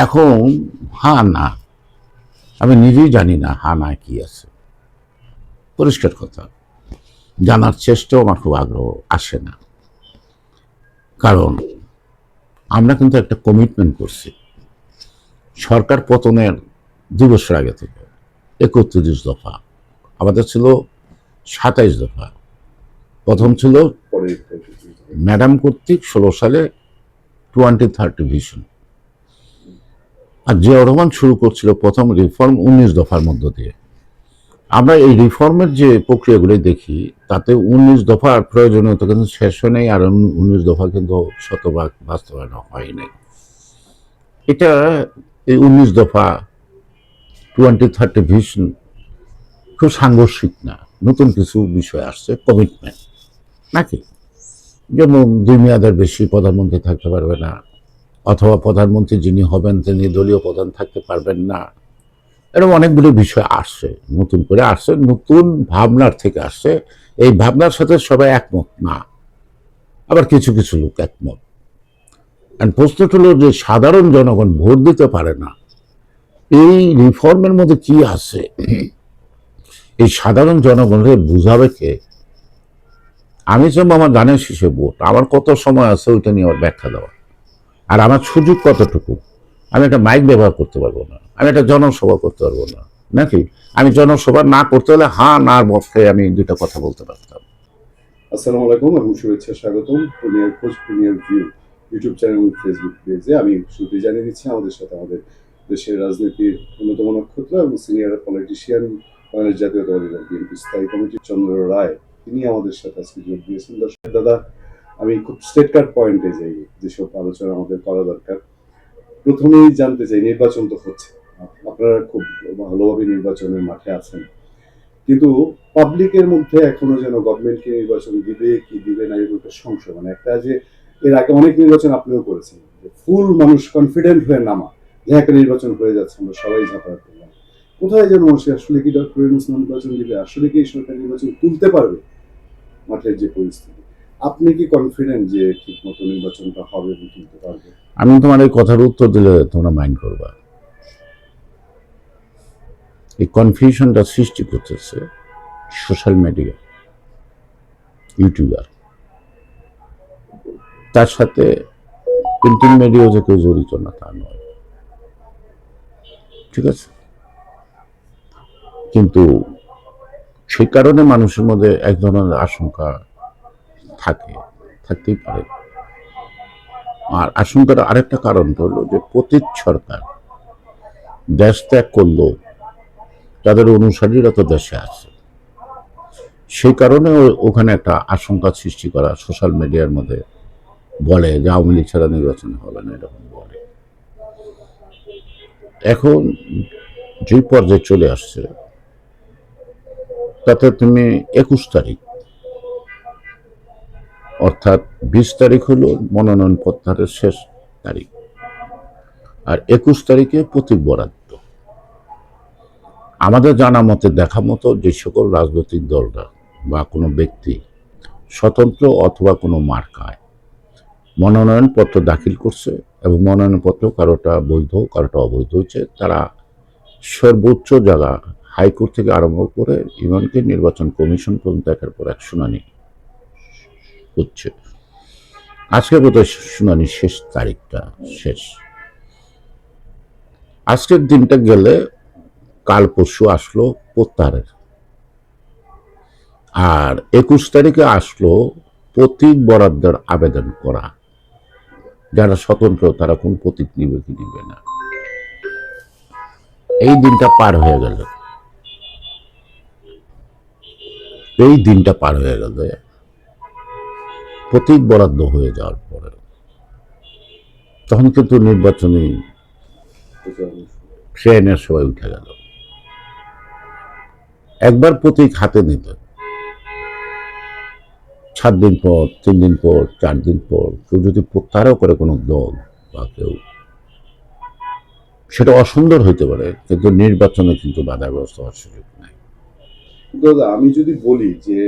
এখন হ্যাঁ না, আমি নিজেই জানি না হ্যাঁ না কি আছে, পরিষ্কার কথা। জানার চেষ্টাও আমার খুব আগ্রহ আসে না, কারণ আমরা কিন্তু একটা কমিটমেন্ট করছি সরকার পতনের 2 বছর আগে থেকে। 31 দফা, আমাদের ছিল 27 দফা। প্রথম ছিল ম্যাডাম কর্তৃক 16 সালে 2030 ভিশন, আর জিয়া রহমান শুরু করছিল প্রথম রিফর্ম 19 দফার মধ্য দিয়ে। আমরা এই রিফর্মের যে প্রক্রিয়াগুলি দেখি তাতে 19 দফার প্রয়োজনীয়তা কিন্তু শেষ হয় নাই, আর 19 দফা কিন্তু শতভাগ বাস্তবায়ন হয় নাই। এটা এই 19 দফা 2030 ভিশন খুব সাংঘর্ষিক না, নতুন কিছু বিষয় আসছে, কমিটমেন্ট নাকি, যেমন 2 মেয়াদের বেশি প্রধানমন্ত্রী থাকতে পারবে না, অথবা প্রধানমন্ত্রী যিনি হবেন তিনি দলীয় প্রধান থাকতে পারবেন না। এরকম অনেকগুলো বিষয় আসছে, নতুন করে আসছে, নতুন ভাবনার থেকে আসছে। এই ভাবনার সাথে সবাই একমত না, আবার কিছু কিছু লোক একমত। প্রশ্নটা হলো যে সাধারণ জনগণ ভোট দিতে পারে না, এই রিফর্মের মধ্যে কি আছে, এই সাধারণ জনগণের বুঝাবে কে? আমি চাইব আমার গানের শেষে ভোট, আমার কত সময় আছে ওইটা নিয়ে আমার ব্যাখ্যা দেওয়া, আর আমার সুযোগ কতটুকু। আমি একটা মাইক ব্যবহার করতে পারবো না, আমি একটা জনসভা করতে পারবো না, নাকি আমি জনসভা না করতে হলে হ্যাঁ না পক্ষে আমি 2টা কথা বলতে পারতাম। আসসালামু আলাইকুম এবং শুভেচ্ছা, স্বাগতম প্রিমিয়ার খোঁজ প্রিমিয়ার ভিউ ইউটিউব চ্যানেল এবং ফেসবুক পেজে। আমি শুরুতেই জানিয়ে দিচ্ছি আমাদের সাথে আমাদের দেশের রাজনীতির অন্যতম নক্ষত্র এবং সিনিয়র পলিটিশিয়ান, বাংলাদেশ জাতীয়তাবাদী দল বিএনপি স্থায়ী কমিটির চন্দ্র রায়, তিনি আমাদের সাথে আজকে যোগ দিয়েছেন। দর্শক দাদা, আমি খুব স্ট্রেট কাট পয়েন্টে যাই, যেসব আলোচনা আমাদের করা দরকার। প্রথমেই জানতে চাই, নির্বাচন তো হচ্ছে, আপনারা খুব ভালোভাবে নির্বাচনের মাঠে আছেন, কিন্তু পাবলিকের মধ্যে এখনো যেন গভর্নমেন্টকে নির্বাচন দিবে কি দিবে না এরকম একটা সংশয়, মানে একটা যে এর আগে অনেক নির্বাচন আপনিও করেছেন, ফুল মানুষ কনফিডেন্ট হয়ে নামা যে একটা নির্বাচন হয়ে যাচ্ছে, আমরা সবাই ঝাঁপাড়া করলাম, কোথায় যেন মানুষ আসলে কি ডক্টর ইউনূস নির্বাচন দিবে, আসলে কি এই সরকার নির্বাচন তুলতে পারবে, মাঠের যে পরিস্থিতি, আপনি কি কনফিডেন্ট যে ঠিক মতো নির্বাচনটা হবে এবং তুলতে পারবে? আমি তোমার এই কথার উত্তর দিলে তোমরা মাইন্ড করবা। এই কনফিউশনটা সৃষ্টি করতেছে সোশ্যাল মিডিয়া, ইউটিউবার, তার সাথে প্রিন্টিং মিডিয়াও যে কেউ জড়িত না তা নয়, ঠিক আছে, কিন্তু সেই কারণে মানুষের মধ্যে এক ধরনের আশঙ্কা থাকতেই পারে। আর আশঙ্কার আরেকটা কারণ হলো যে পতিত সরকার দেশ ত্যাগ করলো, তাদের অনুসারীরা তো দেশে আছে, সেই কারণে ওখানে একটা আশঙ্কা সৃষ্টি করা, সোশ্যাল মিডিয়ার মধ্যে বলে যে আওয়ামী লীগ ছাড়া নির্বাচন হবে না, এরকম বলে। এখন যে পর্যায়ে চলে আসছে তাতে তুমি 21 তারিখ, অর্থাৎ 20 তারিখ হলো মনোনয়ন প্রত্যাহারের শেষ তারিখ, আর 21 তারিখে প্রতীক বরাদ্দ। আমাদের জানা মতে, দেখা মতো, যে সকল রাজনৈতিক দলরা বা কোনো ব্যক্তি স্বতন্ত্র অথবা কোনো মার্কায় মনোনয়নপত্র দাখিল করছে এবং মনোনয়নপত্র কারোটা বৈধ কারোটা অবৈধ হয়েছে, তারা সর্বোচ্চ জায়গা হাইকোর্ট থেকে আরম্ভ করে ইভেনকি নির্বাচন কমিশন পর্যন্ত একের পর এক শুনানি হচ্ছে। আজকে বোধহয় শুনানি শেষ তারিখটা শেষ। আজকের দিনটা গেলে কাল পরশু আসলো প্রত্যাহারের, আর 21 তারিখে আসলো প্রতীক বরাদ্দের আবেদন করা। যারা স্বতন্ত্র তারা কোন প্রতীক নিবে কি নিবে না, এই দিনটা পার হয়ে গেল। এই দিনটা পার হয়ে গেল প্রতীক বরাদ্দ হয়ে যাওয়ার পরে, তখন কিন্তু নির্বাচনী ট্রেনের সবাই উঠে গেল। একবার প্রতীক হাতে নিতে 7 দিন পর, 3 দিন পর, 4 দিন পর কেউ যদি প্রত্যাহারও করে কোনো দল বা কেউ, সেটা অসুন্দর হইতে পারে, কিন্তু নির্বাচনে কিন্তু বাধাগ্রস্ত হওয়ার সুযোগ নাই। দাদা, আমি যদি বলি যে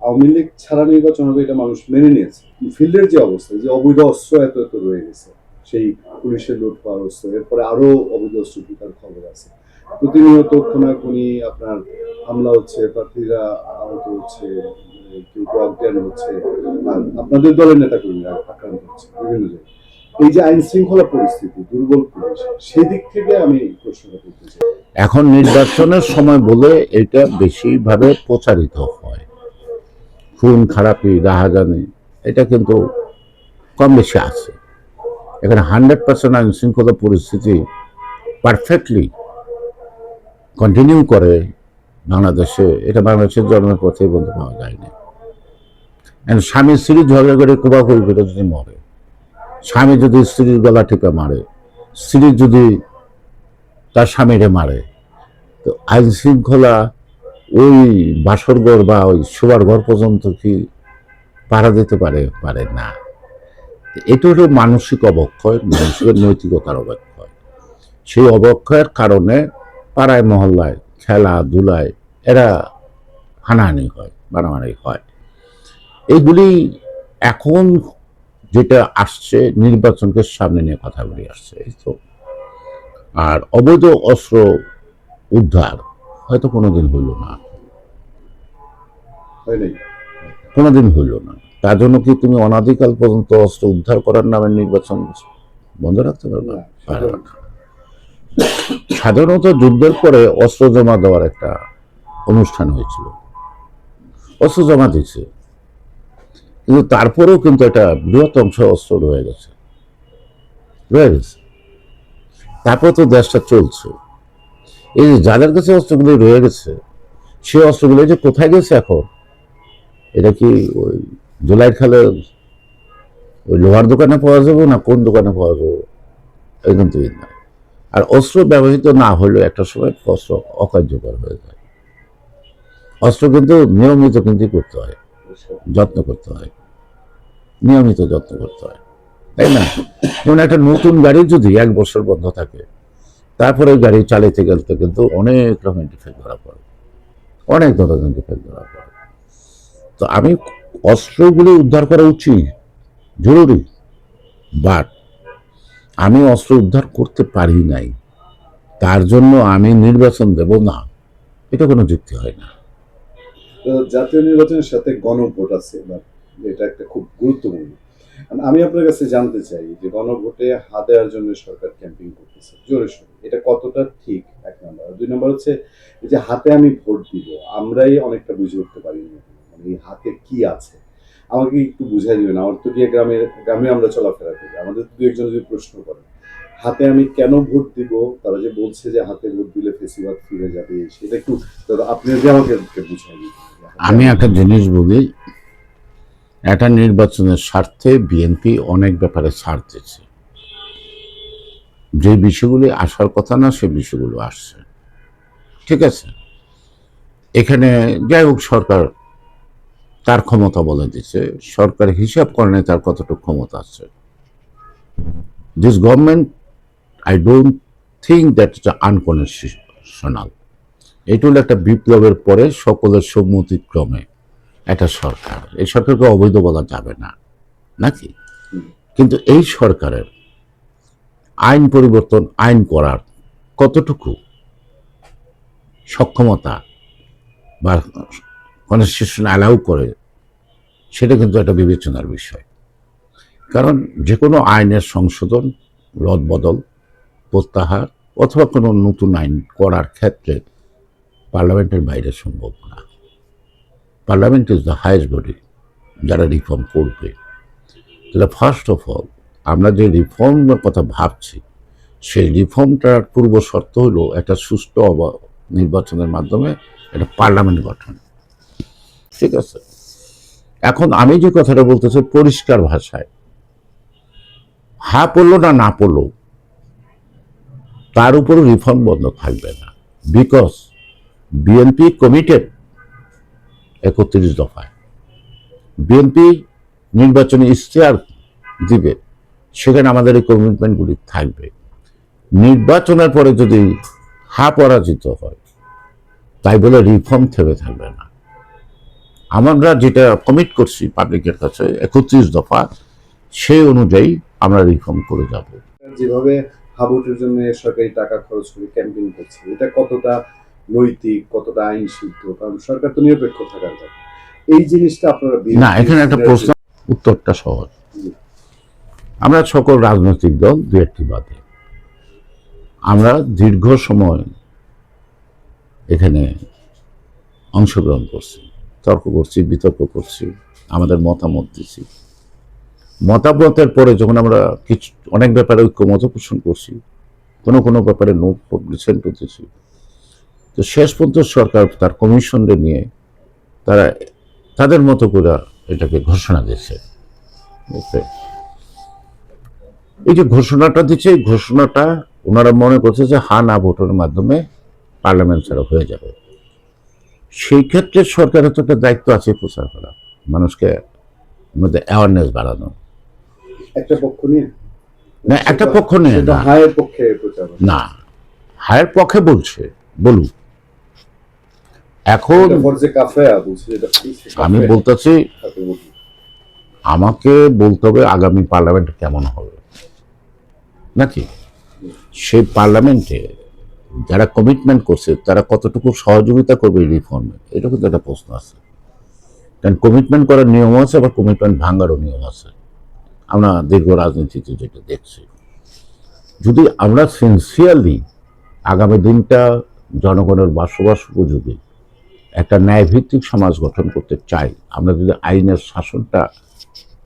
আওয়ামী লীগ ছাড়া নির্বাচন হবে, এটা মানুষ মেনে নিয়েছে। ফিল্ডের যে অবস্থা, যে অবৈধ অস্ত্র এত এত রয়ে গেছে, সেই পুলিশের লুটপাট অস্ত্র, এরপরে আরো অবৈধ অস্ত্র ঢোকার খবর আছে। প্রতিনিয়ত খুনাখুনি, আপনার হামলা হচ্ছে, প্রার্থীরা আহত হচ্ছে, কেউ কেউ অজ্ঞান হচ্ছে, আর আপনাদের দলের নেতাকর্মীরা আক্রান্ত হচ্ছে বিভিন্ন জায়গায়। এই যে আইন শৃঙ্খলা পরিস্থিতি, দুর্বল পুলিশ, সেই দিক থেকে আমি প্রশ্নটা করতে চাই। এখন নির্বাচনের সময় বলে এটা বেশিভাবে প্রচারিত হয়, খুন খারাপি রাহাজানি, এটা কিন্তু কম বেশি আছে। এখানে 100% আইন শৃঙ্খলা পরিস্থিতি পারফেক্টলি কন্টিনিউ করে বাংলাদেশে, এটা বাংলাদেশের জন্মের পথেই বলতে পাওয়া যায়নি। স্বামী স্ত্রী ঝগড়া করে কোবাকুবি করে যদি মরে, স্বামী যদি স্ত্রীর গলা টিপে মারে, স্ত্রী যদি তার স্বামীরে মারে, তো আইন শৃঙ্খলা ওই বাসরঘর বা ওই শোবার ঘর পর্যন্ত কি পাড়া দিতে পারে? পারে না। এটা হলো মানসিক অবক্ষয়, মানুষের নৈতিকতার অবক্ষয়। সেই অবক্ষয়ের কারণে পাড়ায় মহল্লায় খেলাধুলায় এরা হানাহানি হয়, মারামারি হয়। এইগুলি এখন যেটা আসছে নির্বাচনকে সামনে নিয়ে কথাগুলি আসছে, এই তো। আর অবৈধ অস্ত্র উদ্ধার হয়তো কোনোদিন হইল না, হয় নাই। কোনোদিন হইল না। তার জন্য কি তুমি অনাদিকাল পর্যন্ত অস্ত্র উদ্ধার করার নামে নির্বাচন বন্ধ রাখতে পারবে? না, পারবে না। সাধারণত যুদ্ধের পরে অস্ত্র জমা দেওয়ার একটা অনুষ্ঠান হয়েছিল, অস্ত্র জমা দিচ্ছে, কিন্তু তারপরেও কিন্তু একটা বৃহৎ অংশ অস্ত্র রয়ে গেছে। তারপর তো দেশটা চলছে। এই যে যাদের কাছে অস্ত্রগুলি রয়ে গেছে, সে অস্ত্রগুলো যে কোথায় গেছে এখন, এটা কি ওই জুলাইয়ের খালে ওই লোহার দোকানে পাওয়া যাবে না কোন দোকানে পাওয়া যাবে, এই কিন্তু না। আর অস্ত্র ব্যবহৃত না হলেও একটা সময় অস্ত্র অকার্যকর হয়ে যায়। অস্ত্র কিন্তু নিয়মিত কিন্তু করতে হয়, যত্ন করতে হয়, নিয়মিত যত্ন করতে হয়, তাই না? যেমন একটা নতুন গাড়ি যদি 1 বছর বন্ধ থাকে, তারপরে গাড়ি চালাইতে গেলতে কিন্তু অনেক রকমের ডিফেক্ট ধরা পড়ে, অনেক ধরনের ডিফেক্ট ধরা পড়ে। তো আমি অস্ত্রগুলি উদ্ধার করা উচিত, জরুরি, বাট আমি অস্ত্র উদ্ধার করতে পারি নাই, তার জন্য আমি নির্বাচন দেব না, এটা কোনো যুক্তি হয় না। তো জাতীয় নির্বাচনের সাথে গণভোট আছে, বা এটা একটা খুব গুরুত্বপূর্ণ। আমি আপনার কাছে জানতে চাই যে গণভোটে হা দেওয়ার জন্য সরকার ক্যাম্পেইন করতেছে জোরে সোরে, এটা কতটা ঠিক? 1 নম্বর। 2 নম্বর হচ্ছে এই যে হাতে আমি ভোট দিব, আমরাই অনেকটা বুঝে উঠতে পারি না, মানে এই হাতে কি আছে। আমাকে একটু বুঝাই দিবেন, আমার তো গিয়ে গ্রামে আমরা চলাফেরা করি, আমাদের দু একজন যদি প্রশ্ন করেন হাতে আমি কেন ভোট দিব, তারা যে বলছে যে হাতে ভোট দিলে ফেসিবাদ ফিরে যাবে, সেটা একটু আপনি যে আমাকে বুঝাই দিন। আমি একটা জিনিস বলি, একটা নির্বাচনের স্বার্থে বিএনপি অনেক ব্যাপারে ছাড় দিচ্ছে, যে বিষয়গুলি আসার কথা না সে বিষয়গুলো আসছে, ঠিক আছে? এখানে যাই হোক, সরকার তার ক্ষমতা বলে দিচ্ছে, সরকার হিসাব করে নেই তার কতটুকু ক্ষমতা আছে। This government, I don't think that it's unconstitutional. এটা হলো একটা বিপ্লবের পরে সকলের সম্মতিক্রমে একটা সরকার, এই সরকারকে অবৈধ বলা যাবে না, নাকি? কিন্তু এই সরকারের আইন পরিবর্তন, আইন করার কতটুকু সক্ষমতা বা কনস্টিটিউশন অ্যালাউ করে, সেটা কিন্তু একটা বিবেচনার বিষয়। কারণ যে কোনো আইনের সংশোধন, রদবদল, প্রত্যাহার অথবা কোনো নতুন আইন করার ক্ষেত্রে পার্লামেন্টের বাইরে সম্ভব না। Parliament is the highest body যারা রিফর্ম করবে। তাহলে ফার্স্ট অফ অল আমরা যে রিফর্মের কথা ভাবছি, সেই রিফর্মটার পূর্ব শর্ত হলো একটা সুষ্ঠু নির্বাচনের মাধ্যমে একটা পার্লামেন্ট গঠন, ঠিক আছে? এখন আমি যে কথাটা বলতেছি পরিষ্কার ভাষায়, হা পড়লো না না পড়লো তার উপর রিফর্ম বন্ধ থাকবে না, বিকজ বিএনপি কমিটেড 31 দফায়। বিএনপি নির্বাচনী ইশতেহার দিবে, সেখানে আমাদের এই কমিটমেন্টগুলি থাকবে। নির্বাচনের পরে যদি হা পরাজিত হয়, তাই বলে রিফর্ম থেমে থাকবে না। আমরা যেটা কমিট করছি পাবলিকের কাছে 31 দফা, সেই অনুযায়ী আমরা রিফর্ম করে যাব। যেভাবে হাবুটের জন্য সরকারি টাকা খরচ করে ক্যাম্পেইন করছে, এটা কতটা নৈতিক, কতটা আইন সিদ্ধ? কারণ সরকার তো নিরপেক্ষ থাকার কথা। এই জিনিসটা আপনারা না, এখানে একটা প্রশ্ন, উত্তরটা সহজ। আমরা সকল রাজনৈতিক দল দু একটি বাদে আমরা দীর্ঘ সময় এখানে অংশগ্রহণ করছি, তর্ক করছি, বিতর্ক করছি, আমাদের মতামত দিচ্ছি। মতামতের পরে যখন আমরা কিছু অনেক ব্যাপারে ঐক্যমত পোষণ করছি, কোনো কোনো ব্যাপারে নো ডিসেন্ট করতেছি, তো শেষ পর্যন্ত সরকার তার কমিশনকে নিয়ে তারা তাদের মতো করে এটাকে ঘোষণা দিয়েছে। এই যে ঘোষণাটা দিচ্ছে, এই ঘোষণাটা ওনারা মনে করছে যে হা না ভোটের মাধ্যমে পার্লামেন্ট ছাড়া হয়ে যাবে। সেই ক্ষেত্রে সরকারের তো একটা দায়িত্ব আছে প্রচার করা, মানুষকে মধ্যে অ্যাওয়ারনেস বাড়ানো। একটা পক্ষ নিয়ে না, একটা পক্ষ নিয়ে না, হায়ের পক্ষে প্রচার না, হায়ের পক্ষে বলছে, বলুক। এখন আমি বলতেছি, আমাকে বলতে হবে আগামী পার্লামেন্ট কেমন হবে, নাকি সেই পার্লামেন্টে যারা কমিটমেন্ট করছে তারা কতটুকু সহযোগিতা করবে রিফর্মে, এটা কিন্তু একটা প্রশ্ন আছে। কারণ কমিটমেন্ট করার নিয়ম আছে, আবার কমিটমেন্ট ভাঙারও নিয়ম আছে। আমরা দীর্ঘ রাজনীতিতে যেটা দেখছি, যদি আমরা সিনসিয়ারলি আগামী দিনটা জনগণের বসবাস উপযোগী একটা ন্যায়ভিত্তিক সমাজ গঠন করতে চাই, আমরা যদি আইনের শাসনটা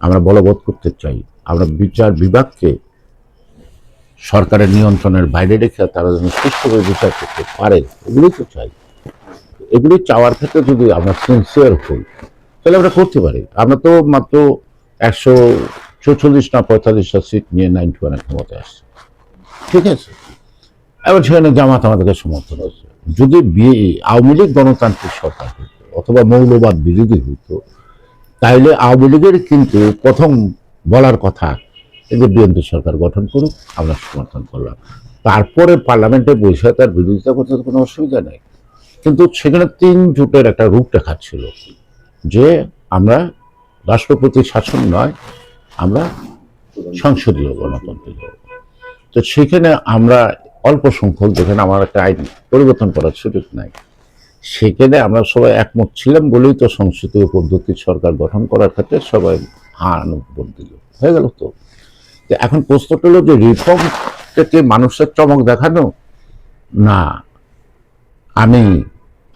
আমরা বলবৎ করতে চাই, আমরা বিচার বিভাগকে সরকারের নিয়ন্ত্রণের বাইরে রেখে তারা যেন সুষ্ঠুভাবে বিচার করতে পারে, এগুলোই তো চাই। এগুলি চাওয়ার ক্ষেত্রে যদি আমরা সিনসিয়ার হই তাহলে আমরা করতে পারি। আমরা তো মাত্র 144 না 45টা সিট নিয়ে 91 ক্ষমতায় আসছে, ঠিক আছে। এবার সেখানে জামাত আমাদেরকে সমর্থন হচ্ছে। যদি আওয়ামী লীগ গণতান্ত্রিক সরকার হইতো অথবা মৌলবাদ বিরোধী হইতো, তাইলে আওয়ামী লীগের কিন্তু প্রথম বলার কথা এই যে বিএনপি সরকার গঠন করুক, আমরা সমর্থন করলাম, তারপরে পার্লামেন্টে বসে তার বিরোধিতা করতে কোনো অসুবিধা নেই। কিন্তু সেখানে 3 জোটের একটা রূপরেখা ছিল যে আমরা রাষ্ট্রপতি শাসন নয়, আমরা সংসদীয় গণতন্ত্র। তো সেখানে আমরা অল্প সংখ্যক, যেখানে আমার একটা আইন পরিবর্তন করার সুযোগ নাই, সেখানে আমরা সবাই একমত ছিলাম বলেই তো সংসদীয় পদ্ধতির সরকার গঠন করার ক্ষেত্রে সবাই ভোট দিল, হয়ে গেল। তো এখন প্রশ্নটা হলো যে রিফর্মটাকে মানুষের চমক দেখানো না, আমি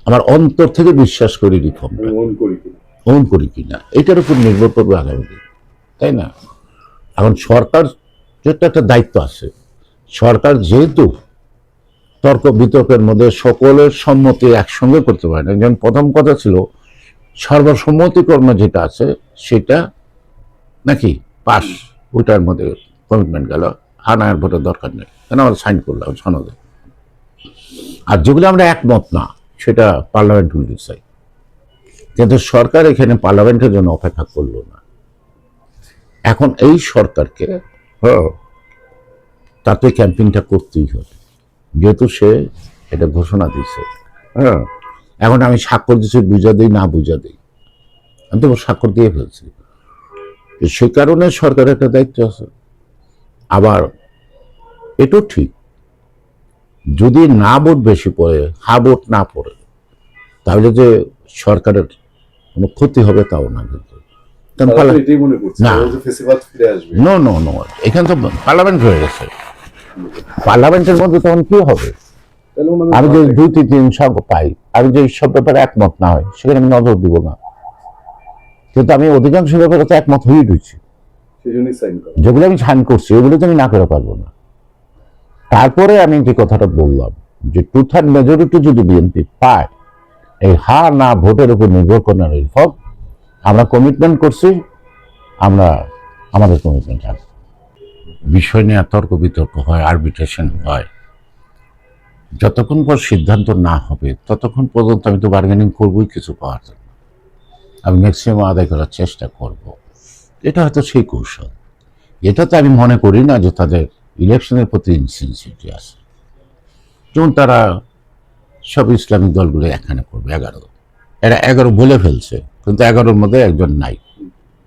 আমার অন্তর থেকে বিশ্বাস করি রিফর্ম ওন করি কিনা এটার উপর নির্ভর করবে আগামী দিন, তাই না? এখন সরকার যেটা একটা দায়িত্ব আছে, সরকার যেহেতু তর্ক বিতর্কের মধ্যে সকলের সম্মতি একসঙ্গে করতে পারে না, যেমন প্রথম কথা ছিল সর্বসম্মতিকর্মে যেটা আছে সেটা নাকি পাস, ওইটার মধ্যে কমিটমেন্ট গেল, হানায়ের ভোটের দরকার নেই, কেন আমরা সাইন করলাম সনদে। আর যেগুলো আমরা একমত না সেটা পার্লামেন্ট উইল ডিসাইড। কিন্তু সরকার এখানে পার্লামেন্টের জন্য অপেক্ষা করলো না। এখন এই সরকারকে তাতে ক্যাম্পেইনটা করতেই হবে, যেহেতু সে এটা ঘোষণা দিচ্ছে। এখন আমি স্বাক্ষর দিচ্ছি, বুঝা দিই না বুঝা দিই, আমি তো স্বাক্ষর দিয়ে ফেলছি। সে কারণে সরকারের একটা দায়িত্ব আছে। আবার এটাও ঠিক, যদি না ভোট বেশি পড়ে, হা ভোট না পড়ে, তাহলে যে সরকারের কোনো ক্ষতি হবে তাও না। কিন্তু এখানে তো পার্লামেন্ট হয়ে গেছে, পার্লামেন্টের মধ্যে তখন কি হবে? আমি যে 2-3 পাই, আমি যে সব ব্যাপারে একমত না হয় সেখানে আমি নজর দিব না, কিন্তু আমি অধিকাংশ ব্যাপারে তো একমত হয়ে রয়েছি, যেগুলো আমি সাইন করছি ওগুলো তো আমি না করে পারবো না। তারপরে আমি যে কথাটা বললাম যে 2/3 মেজরিটি যদি বিএনপি পায়, এই হা না ভোটের উপর নির্ভর করে না রিফর্ম, আমরা কমিটমেন্ট করছি, আমরা আমাদের কমিটমেন্ট রাখবো। বিষয় নিয়ে তর্ক বিতর্ক হয়, আরবিট্রেশন হয়, যতক্ষণ পর সিদ্ধান্ত না হবে ততক্ষণ পর্যন্ত আমি তো বার্গেনিং করবোই কিছু পাওয়ার জন্য, আমি ম্যাক্সিমাম আদায় করার চেষ্টা করব। এটা হয়তো সেই কৌশল। এটাতে আমি মনে করি না যে তাদের ইলেকশনের প্রতি ইনসেনসিটিভ আছে। যেমন তারা সব ইসলামিক দলগুলো এখানে করবে 11, এরা 11 বলে ফেলছে, কিন্তু 11-র মধ্যে একজন নাই,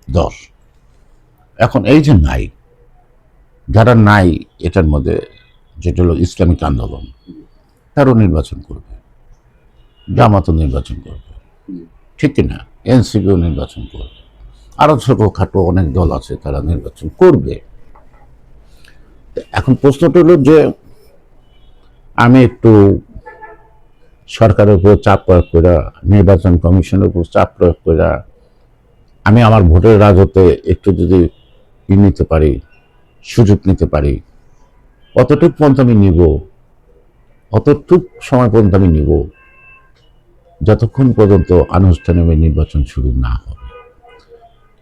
10। এখন এই যে নাই, যারা নাই এটার মধ্যে, যেটা হলো ইসলামিক আন্দোলন, তারও নির্বাচন করবে, জামাতও নির্বাচন করবে, ঠিক কিনা, এনসিপিও নির্বাচন করবে, আরো ছোটখাটো অনেক দল আছে তারা নির্বাচন করবে। এখন প্রশ্নটা হলো যে আমি একটু সরকারের উপর চাপ প্রয়োগ করে, নির্বাচন কমিশনের উপর চাপ প্রয়োগ করে আমি আমার ভোটের রাজত্বে একটু যদি নিতে পারি, সুযোগ নিতে পারি, অতটুক পর্যন্ত আমি নিব, অতটুক সময় পর্যন্ত আমি নিব যতক্ষণ পর্যন্ত আনুষ্ঠানিক নির্বাচন শুরু না হবে।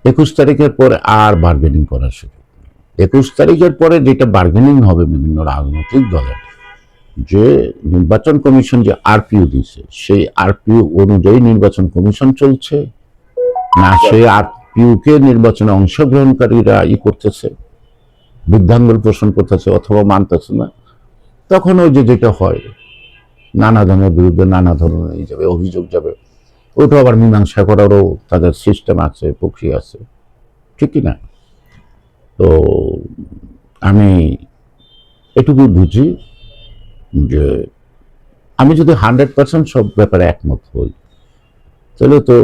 21 তারিখের পরে আর বার্গেনিং করার সুযোগ নেই। 21 তারিখের পরে যেটা বার্গেনিং হবে বিভিন্ন রাজনৈতিক দলের, যে নির্বাচন কমিশন যে আরপিও দিছে, সেই আরপিও অনুযায়ী নির্বাচন কমিশন চলছে না সেই আরপিওকে নির্বাচনে অংশগ্রহণকারীরা করতেছে, বৃদ্ধাঙ্গুল পোষণ করতেছে অথবা মানতেছে না, তখন ওই যে যেটা হয় নানা ধরনের বিরুদ্ধে নানা ধরনের যাবে, অভিযোগ যাবে, ওটা আবার মীমাংসা করারও তাদের সিস্টেম আছে, প্রক্রিয়া আছে, ঠিক কিনা। তো আমি এটুকু বুঝি যে আমি যদি 100% সব ব্যাপারে একমত হই, তাহলে তো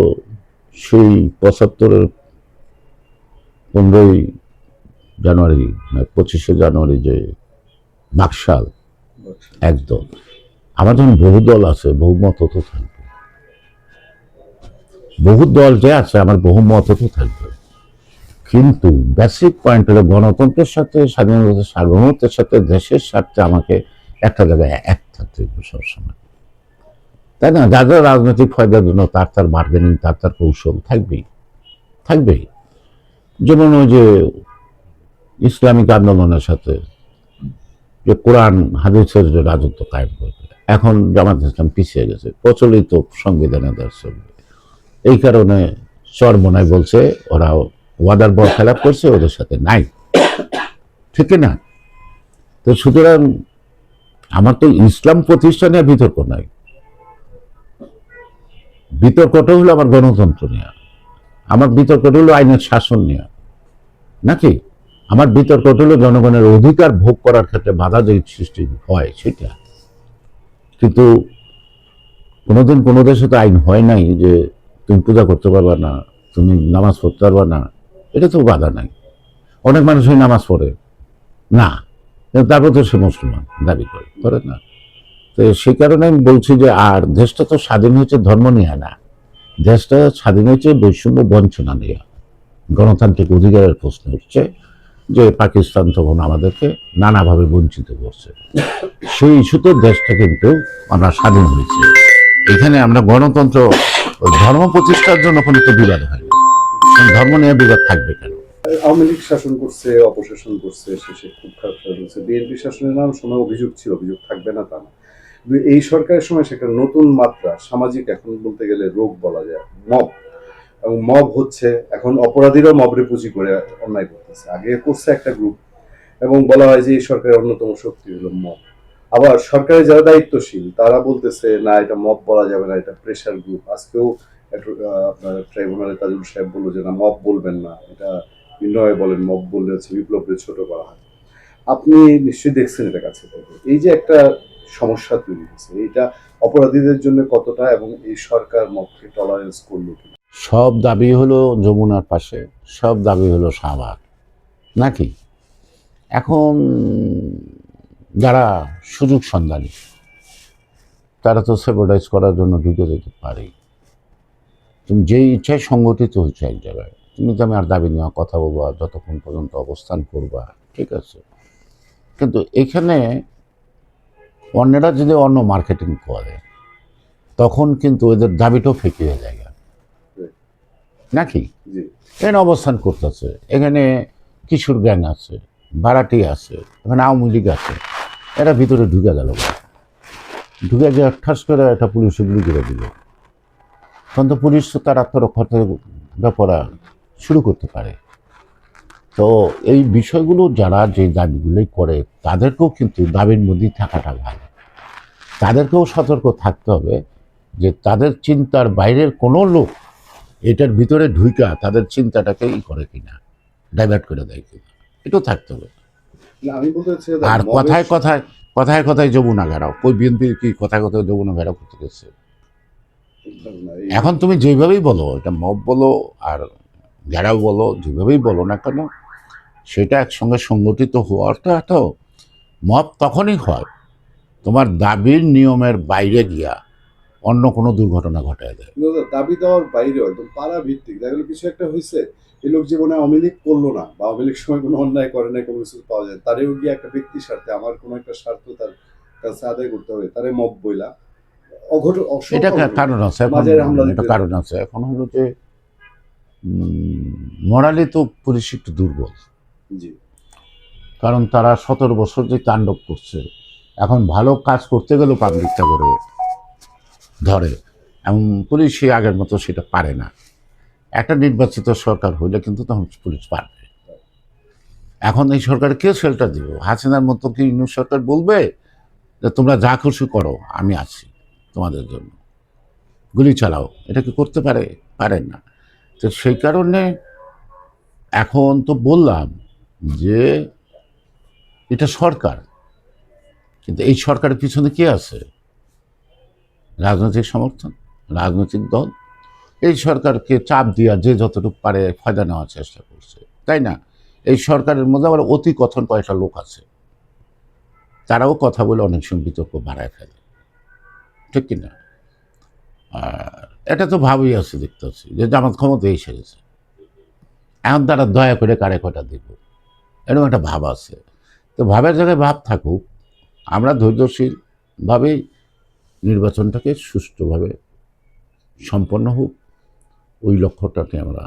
সেই 75-এর 15ই জানুয়ারি, 25শে জানুয়ারি যে বাকশাল একদল, আমার যখন বহু দল আছে, বহুমত তো থাকবে, বহু দল যে আছে আমার বহুমত তো থাকবে, কিন্তু বেসিক পয়েন্ট হলো গণতন্ত্রের সাথে, স্বাধীনতার সার্বভৌমত্বের সাথে, দেশের স্বার্থে আমাকে একটা জায়গায় এক থাকতে হবে সবসময়, তাই না। যাদের রাজনৈতিক ফায়দার জন্য তার বার্গেনিং, তার কৌশল থাকবেই থাকবেই। যেমন ওই যে ইসলামিক আন্দোলনের সাথে যে কোরআন হাদিসের যে রাজত্ব কায়েম করবে, এখন জামাত ইসলাম পিছিয়ে গেছে প্রচলিত সংবিধানে দর্শক, এই কারণে চরমনায় বলছে ওরা ওয়াদার বর খেলাপ করছে, ওদের সাথে নাই, ঠিক না। তো সুতরাং আমার তো ইসলাম প্রতিষ্ঠানে বিতর্ক নাই, বিতর্কটা হলো আমার গণতন্ত্র নিয়ে, আমার বিতর্কটা হলো আইনের শাসন নিয়ে, নাকি আমার বিতর্কটা হলো জনগণের অধিকার ভোগ করার ক্ষেত্রে বাধা যে সৃষ্টি হয় সেটা। কিন্তু কোনোদিন কোনো দেশে তো আইন হয় নাই যে তুমি পূজা করতে পারবা না, তুমি নামাজ পড়তে পারবা না, এটা তো বাধা নাই। অনেক মানুষই নামাজ পড়ে না, তারপর তো সে মুসলমান দাবি করে না। তো সেই কারণে আমি বলছি যে আর দেশটা তো স্বাধীন হয়েছে ধর্ম নিয়ে না, দেশটা স্বাধীন হয়েছে বৈষম্য বঞ্চনা নিয়ে। গণতান্ত্রিক অধিকারের প্রশ্ন হচ্ছে যে পাকিস্তান তখন আমাদেরকে নানাভাবে বঞ্চিত করছে, সেই ইস্যুতে দেশটা কিন্তু আমরা স্বাধীন হয়েছে। এখানে আমরা গণতন্ত্র ধর্ম প্রতিষ্ঠার জন্য কোনো তো বিবাদ হয়নি, ধর্ম নিয়ে বিবাদ থাকবে কেন। আওয়ামী লীগ শাসন করছে, অপশাসন করছে, শেষে খুব খারাপ শাসন করছে। বিএনপি শাসনের নাম সময় অভিযোগ ছিল, অভিযোগ থাকবে না তা না, কিন্তু এই সরকারের সময় সেটা নতুন মাত্রা, সামাজিক এখন বলতে গেলে রোগ বলা যায়, মব। এবং মব হচ্ছে এখন অপরাধীরাও মবরে পুঁজি করে অন্যায় করতেছে, আগে করছে একটা গ্রুপ, এবং বলা হয় যে এই সরকারের অন্যতম শক্তি হলো মব। আবার সরকারের যারা দায়িত্বশীল তারা বলতেছে না এটা মব বলা যাবে না, এটা প্রেশার গ্রুপ। আজকেও আপনার ট্রাইব্যুনালে তাজুল সাহেব বললো যে না মব বলবেন না, এটা বিনয় বলেন, মব বললে হচ্ছে বিপ্লবকে ছোট করা হয়। আপনি নিশ্চয়ই দেখছেন এটা কাছে থেকে, এই যে একটা সমস্যা তৈরি হয়েছে, এইটা অপরাধীদের জন্য কতটা, এবং এই সরকার মবকে টলারেন্স করলো কি? সব দাবি হলো যমুনার পাশে, সব দাবি হলো শাহবাগ, নাকি। এখন যারা সুযোগ সন্ধানী তারা তো সেপোর্টাইজ করার জন্য ঢুকে যেতে পারে। তুমি যেই ইচ্ছায় সংগঠিত হচ্ছে এক জায়গায়, তুমি তো আমি আর দাবি নেওয়া কথা বলবো আর যতক্ষণ পর্যন্ত অবস্থান করবা, ঠিক আছে। কিন্তু এখানে অন্যরা যদি অন্য মার্কেটিং করে তখন কিন্তু ওদের দাবিটাও ফেঁকে হয়ে যায়, নাকি। এখানে অবস্থান করতেছে, এখানে কিশোর গ্যাং আছে, বারাটি আছে, এখানে আওয়ামী লীগ আছে, এরা ভিতরে ঢুকে গেল, ঢুকে গিয়ে ঠাস করে একটা পুলিশে গুলি করে দিল, তখন তো পুলিশ তো তার আত্মরক্ষার ব্যাপার শুরু করতে পারে। তো এই বিষয়গুলো যারা যে দাবিগুলোই করে তাদেরকেও কিন্তু দাবির মধ্যেই থাকাটা ভালো, তাদেরকেও সতর্ক থাকতে হবে যে তাদের চিন্তার বাইরের কোনো লোক এটার ভিতরে ঢুইকা তাদের চিন্তাটাকে করে কিনা, ডাইভার্ট করে দেয় কিনা, এটাও থাকতে হবে। না, আমি বলতে চাচ্ছি দাদা, আর কথায় কথায় কথায় কথায় যমুনা ঘেরাও, কই বিএনপির কি কথায় কথায় যমুনা ঘেরাও করতে গেছে? না, এই এখন তুমি যেভাবেই বলো, এটা মব বলো আর ঘেরাও বলো, যেভাবেই বলো না কেন, সেটা একসঙ্গে সংগঠিত হওয়াটা তো মব তখনই হয় তোমার দাবির নিয়মের বাইরে গিয়া অন্য কোনো দুর্ঘটনা ঘটায় দেয়। দাদা দাবি দেওয়ার বাইরেও একদম পাড়া ভিত্তিক দেখা গেলো কিছু একটা হয়েছে, এই লোক জীবনে আওয়ামী লীগ করলো না বা আওয়ামী লীগ সময় কোনো অন্যায় করে নাই, কোনো কিছু পাওয়া যায়, তারেও গিয়ে একটা ব্যক্তির স্বার্থে আমার কোনো একটা স্বার্থ তার কাছে আদায় করতে হবে, তারে মব বইলা অঘটন এটা অসংখ্য ঘটনা কারণ আছে এখন, মাঝের হামলা এটা দিতে কারণ আছে এখন হলো যে মরালি তো পুলিশ একটু দুর্বল, জি কারণ তারা 17 বছর যে তাণ্ডব করছে, এখন ভালো কাজ করতে গেলেও পাবলিকটা করে ধরে, এবং পুলিশ সেই আগের মতো সেটা পারে না। একটা নির্বাচিত সরকার হইলে কিন্তু তখন পুলিশ পারবে। এখন এই সরকার কে শেল্টার দিব? হাসিনার মতো কি ইউনিট সরকার বলবে যে তোমরা যা খুশি করো, আমি আছি তোমাদের জন্য, গুলি চালাও? এটা কি করতে পারে? পারেন না। তো সেই কারণে এখন তো বললাম যে এটা সরকার, কিন্তু এই সরকারের পিছনে কে আছে? রাজনৈতিক সমর্থন, রাজনৈতিক দল এই সরকারকে চাপ দিয়া যে যতটুকু পারে ফায়দা নেওয়ার চেষ্টা করছে, তাই না? এই সরকারের মধ্যে আবার অতি কথন কয়েকটা লোক আছে, তারাও কথা বলে অনেক সময় বিতর্ক বাড়ায় ফেলে, ঠিক কিনা? আর এটা তো ভাবই আছে, দেখতেছি যে জামাত ক্ষমতা এসে গেছে, এখন তারা দয়া করে কারে কটা দিব, এরকম একটা ভাব আছে। তো ভাবের জায়গায় ভাব থাকুক, আমরা ধৈর্যশীলভাবেই নির্বাচনটাকে সুষ্ঠুভাবে সম্পন্ন হোক, ওই লক্ষ্যটাকে আমরা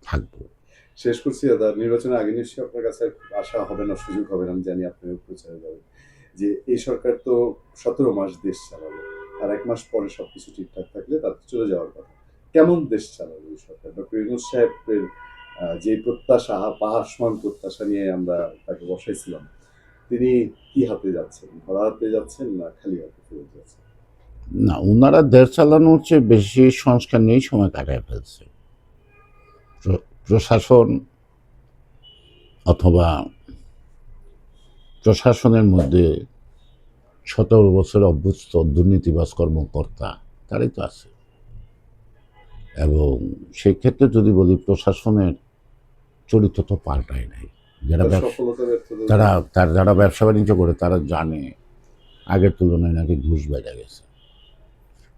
থাকবো। শেষ করছি দাদা, নির্বাচনের আগে নিশ্চয়ই আপনার কাছে আশা হবে না, সুযোগ হবে না, আমি জানি আপনি প্রচারে যাবেন, যে এই সরকার তো 17 মাস দেশ চালাবে, আর 1 মাস পরে সবকিছু ঠিকঠাক থাকলে তার চলে যাওয়ার কথা, কেমন দেশ চালাবে এই সরকার? ডক্টর ইউনূস সাহেবের যে প্রত্যাশা, পাহাড় সমান প্রত্যাশা নিয়ে আমরা তাকে বসাইছিলাম, তিনি কি হাতে যাচ্ছেন? ভরা হাতে যাচ্ছেন না খালি হাতে ফেরত যাচ্ছেন? না, ওনারা দেশ চালানোর চেয়ে বেশি সংস্কার নিয়েই সময় কাটায় ফেলছে। প্রশাসন অথবা প্রশাসনের মধ্যে 17 বছর অভ্যস্ত দুর্নীতিবাজ কর্মকর্তা তারাই তো আছে, এবং সেই ক্ষেত্রে যদি বলি প্রশাসনের চরিত্র তো পাল্টায় নাই। যারা তার ব্যবসা, সফলতা ব্যর্থতা যারা ব্যবসা বাণিজ্য করে তারা জানে আগের তুলনায় নাকি ঘুষ বেড়ে গেছে।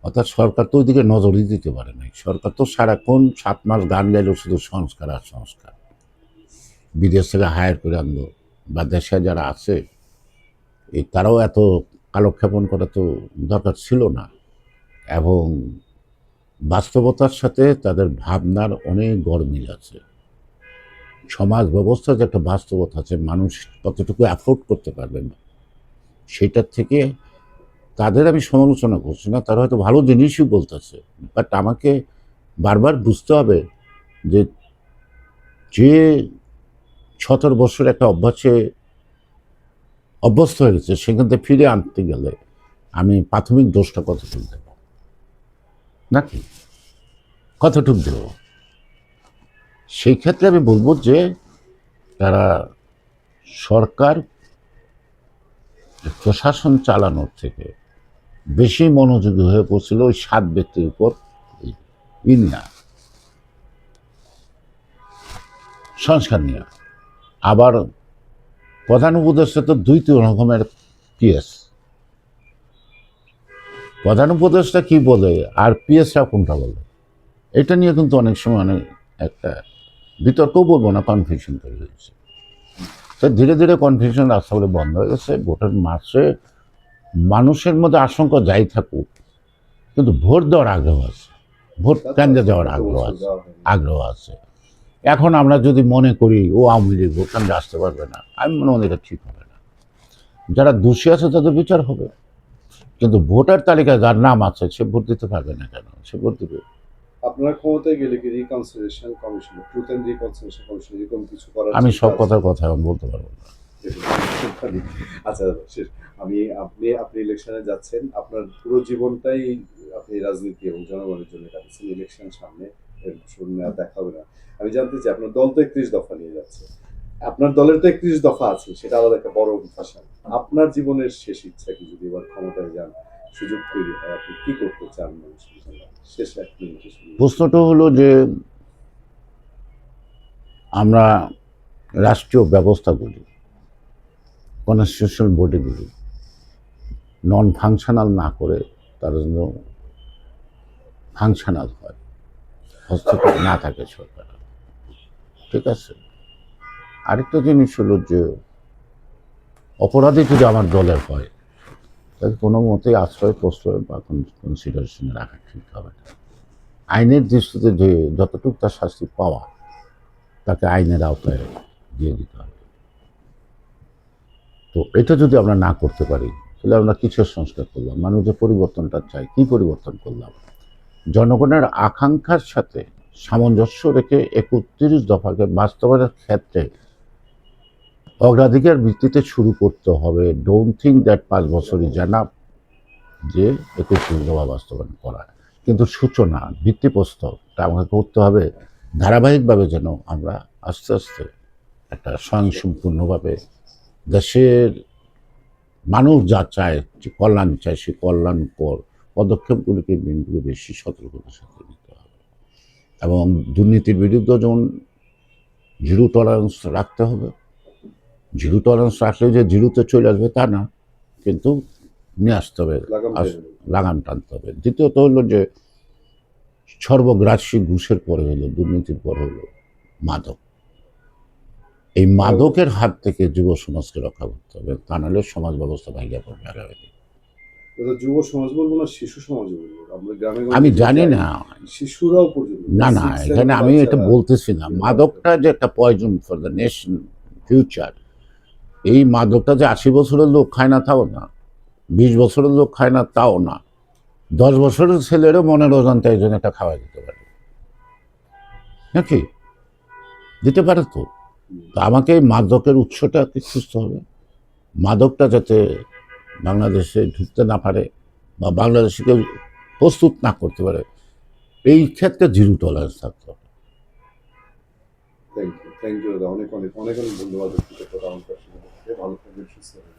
অর্থাৎ সরকার তো ওইদিকে নজরই দিতে পারে নাই। সরকার তো সারাক্ষণ 7 মাস গান গাইলো শুধু সংস্কার আর সংস্কার, বিদেশ থেকে হায়ার করে আনলো, বা দেশে যারা আছে এই তারাও এত কালক্ষেপণ করা তো দরকার ছিল না, এবং বাস্তবতার সাথে তাদের ভাবনার অনেক গরমিল আছে। সমাজ ব্যবস্থার যে একটা বাস্তবতা আছে, মানুষ কতটুকু অ্যাফোর্ড করতে পারবে না, সেটার থেকে তাদের আমি সমালোচনা করছি না, তারা হয়তো ভালো জিনিসই বলতেছে, বাট আমাকে বারবার বুঝতে হবে যে যে 17 বছর একটা অভ্যস্ত হয়ে গেছে, সেখান থেকে ফিরে আনতে গেলে আমি প্রাথমিক দোষটা কতটুকু দেব, নাকি কতটুকু দেব? সেই ক্ষেত্রে আমি বলবো যে তারা সরকার প্রশাসন চালানোর থেকে বেশি মনোযোগী হয়ে পড়ছিল ওই 7 ব্যক্তির উপর নিয়ে সংস্কার নিয়ে। আবার প্রধান উপদেষ্টা তো 2-3 রকমের পিএস, প্রধান উপদেষ্টা কি বলে আর পিএসরা কোনটা বলে, এটা নিয়ে কিন্তু অনেক সময় অনেক একটা বিতর্কও বলবো না, কনফিউশন তৈরি হয়েছে। তো ধীরে ধীরে কনফিউশন রাস্তা বলে বন্ধ হয়ে গেছে। ভোটের মাসে মানুষের মধ্যে আশঙ্কা যাই থাকুক, কিন্তু ভোট দেওয়ার আগ্রহ আছে, ভোট কেন্দ্রে দেওয়ার আগ্রহ আছে। এখন আমরা যদি মনে করি ও আওয়ামী লীগ ভোট কেন্দ্রে আসতে পারবে না, আমি মনে হয় এটা ঠিক হবে না। যারা দোষী আছে তাদের বিচার হবে, কিন্তু ভোটার তালিকায় যার নাম আছে সে ভোট দিতে পারবে না কেন? সে ভোট দিবে। আপনারা ক্ষমতায় গেলে কি reconciliation commission, truth and reconciliation commission এরকম কিছু করার আমি চিন্তা সব আছে? কথার কথা এখন বলতে পারবো না। আচ্ছা দাদা, শেষ। আপনি ইলেকশনে যাচ্ছেন, আপনার পুরো জীবনটাই আপনি রাজনীতি এবং জনগণের জন্য কাটাচ্ছেন, ইলেকশন সামনে, এর শুনে আর দেখা হবে না। আমি জানতে চাই আপনার দল তো 31 দফা নিয়ে যাচ্ছে, আপনার দলের তো 31 দফা আছে, সেটা আলাদা একটা বড় ভাষা। আপনার জীবনের শেষ ইচ্ছা কি, যদি এবার ক্ষমতায় যান, সুযোগ তৈরি হয়, আপনি কি করতে চান মানুষের জন্য? শেষ 1 মিনিটে শুনি। প্রশ্নটা হলো যে আমরা রাষ্ট্রীয় ব্যবস্থাগুলি, কনস্টিটিউশনাল বডিগুলি নন ফাংশনাল না করে তার জন্য ফাংশনাল হয়, হস্তক্ষেপ না থাকে সরকার। ঠিক আছে। আরেকটা জিনিস হলো যে অপরাধী যদি আমার দলের হয়, তাকে কোনো মতেই আশ্রয় প্রশ্রয় বা কনসিডারেশনে রাখা ঠিক হবে না। আইনের দৃষ্টিতে যে যতটুকু তার শাস্তি পাওয়া, তাকে আইনের আওতায় দিয়ে দিতে হবে। তো এটা যদি আমরা না করতে পারি, তাহলে আমরা কিসের সংস্কার করলাম? মানুষ যে পরিবর্তনটা চাই, কি পরিবর্তন করলাম? জনগণের আকাঙ্ক্ষার সাথে সামঞ্জস্য রেখে 31 দফাকে বাস্তবায়নের ক্ষেত্রে অগ্রাধিকার ভিত্তিতে শুরু করতে হবে। ডোন্ট থিঙ্ক দ্যাট 5 বছরই জানা যে 31 দফা বাস্তবায়ন করা, কিন্তু সূচনা ভিত্তিপ্রস্তরটা আমাকে করতে হবে ধারাবাহিকভাবে, যেন আমরা আস্তে আস্তে একটা স্বয়ংসম্পূর্ণভাবে দেশের মানুষ যা চায়, যে কল্যাণ চায়, সেই কল্যাণকর পদক্ষেপগুলিকে বিএনপিকে বেশি সতর্কতার সাথে নিতে হবে। এবং দুর্নীতির বিরুদ্ধে যেমন জিরো টলারেন্স রাখতে হবে। জিরো টলারেন্স রাখলে যে জিরোতে চলে আসবে তা না, কিন্তু নিয়ে আসতে হবে, লাগাম টানতে হবে। দ্বিতীয়ত হলো যে সর্বগ্রাসী ঘুষের পরে হলো, দুর্নীতির পরে হলো মাদক। এই মাদকের হাত থেকে যুব সমাজকে রক্ষা করতে হবে, তা নাহলে সমাজ ব্যবস্থা ভাঙিয়া পড়বে আগামী দিনে। যুব সমাজ বলবো না, শিশু সমাজ বলবো। আমরা গ্রামে আমি জানি না, শিশুরাও পর্যন্ত না না, এখানে আমি এটা বলতেছি না। মাদকটা যে একটা poison for the nation future, এই মাদকটা যে 80 বছরের লোক খায় না তাও না, 20 বছরের লোক খায় না তাও না, 10 বছরের ছেলেরও মনের অজান্তে একজন একটা খাওয়া দিতে পারে নাকি? দিতে পারে তো। আমাকে এই মাদকের উৎসটা খুঁজতে হবে। মাদকটা যাতে বাংলাদেশে ঢুকতে না পারে বা বাংলাদেশকে প্রস্তুত না করতে পারে, এই ক্ষেত্রে জিরো টলারেন্স থাকতে হবে। থ্যাংক ইউ দাদা, অনেক অনেক অনেক অনেক ধন্যবাদ। ভালো থাকবেন, সুস্থ থাকবেন।